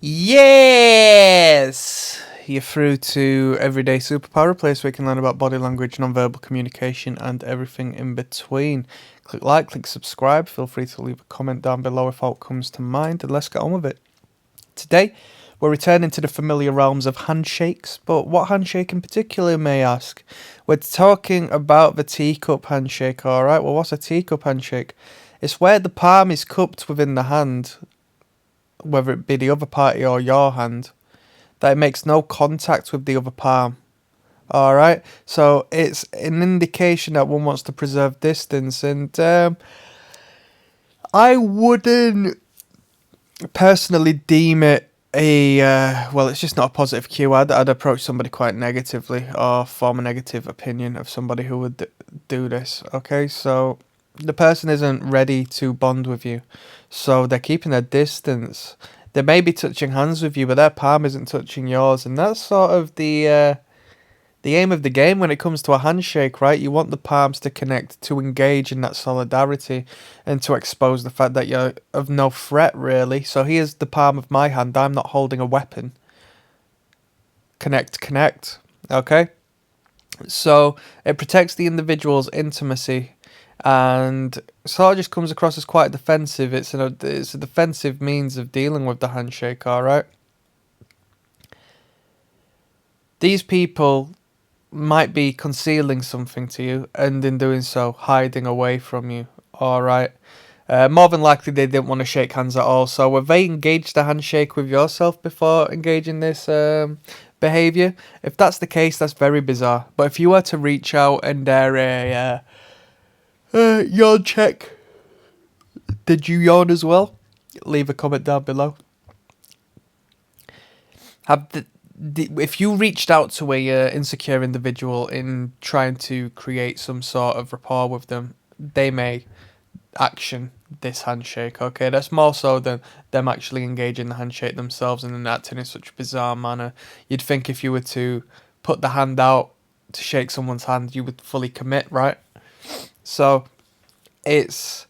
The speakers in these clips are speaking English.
Yes! You're through to Everyday Superpower, a place where you can learn about body language, non-verbal communication, and everything in between. Click like, click subscribe. Feel free to leave a comment down below if all comes to mind, and let's get on with it. Today, we're returning to the familiar realms of handshakes, but what handshake in particular, you may ask? We're talking about the teacup handshake, alright? Well, what's a teacup handshake? It's where the palm is cupped within the hand, whether it be the other party or your hand, that it makes no contact with the other palm. Alright, so it's an indication that one wants to preserve distance, and I wouldn't personally deem it a, well, it's just not a positive cue. I'd approach somebody quite negatively or form a negative opinion of somebody who would do this, okay? So the person isn't ready to bond with you, so they're keeping their distance. They may be touching hands with you, but their palm isn't touching yours, and that's sort of the aim of the game when it comes to a handshake, right? You want the palms to connect, to engage in that solidarity, and to expose the fact that you're of no threat, really. So here's the palm of my hand. I'm not holding a weapon. Connect, okay? So it protects the individual's intimacy, and sort of just comes across as quite defensive. It's a defensive means of dealing with the handshake, alright? These people might be concealing something to you, and in doing so, hiding away from you, alright? More than likely, they didn't want to shake hands at all, so have they engaged the handshake with yourself before engaging this behaviour? If that's the case, that's very bizarre. But if you were to reach out and they're yawn check, did you yawn as well? Leave a comment down below. If you reached out to a insecure individual in trying to create some sort of rapport with them, they may action this handshake, okay? That's more so than them actually engaging the handshake themselves and then acting in such a bizarre manner. You'd think if you were to put the hand out to shake someone's hand, you would fully commit, right? So it's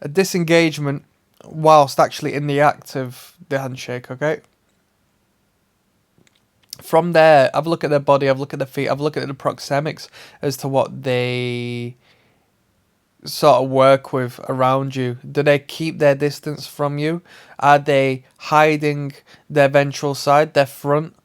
a disengagement whilst actually in the act of the handshake, okay? From there, have a look at their body, have a look at their feet, have a look at the proxemics as to what they sort of work with around you. Do they keep their distance from you? Are they hiding their ventral side, their front?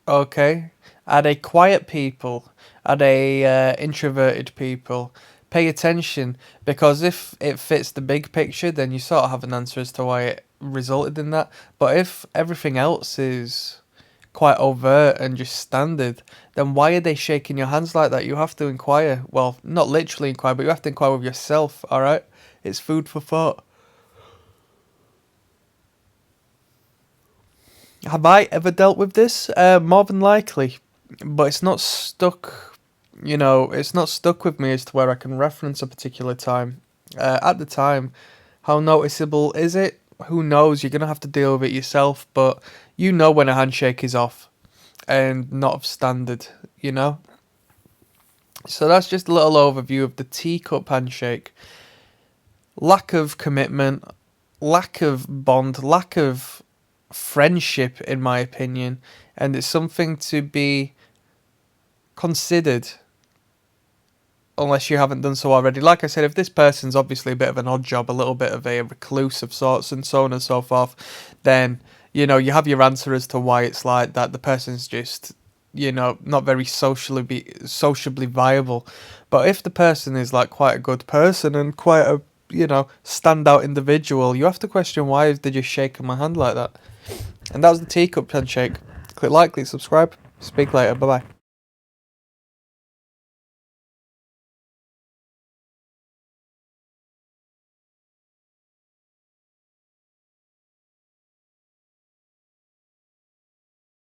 Okay. Are they quiet people? Are they introverted people? Pay attention, because if it fits the big picture, then you sort of have an answer as to why it resulted in that. But if everything else is quite overt and just standard, then why are they shaking your hands like that? You have to inquire. Well, not literally inquire, but you have to inquire with yourself, alright? It's food for thought. Have I ever dealt with this? More than likely. But it's not stuck, you know, it's not stuck with me as to where I can reference a particular time. At the time, how noticeable is it? Who knows? You're going to have to deal with it yourself, but you know when a handshake is off and not of standard, you know? So that's just a little overview of the teacup handshake. Lack of commitment, lack of bond, lack of friendship, in my opinion, and it's something to be considered unless you haven't done so already. Like I said, if this person's obviously a bit of an odd job, a little bit of a recluse of sorts, and so on and so forth, then, you know, you have your answer as to why it's like that. The person's just, you know, not very sociably viable. But if the person is like quite a good person and quite a, you know, standout individual, you have to question why they just shaking my hand like that. And that was the teacup handshake. Click like, click subscribe. Speak later. Bye bye.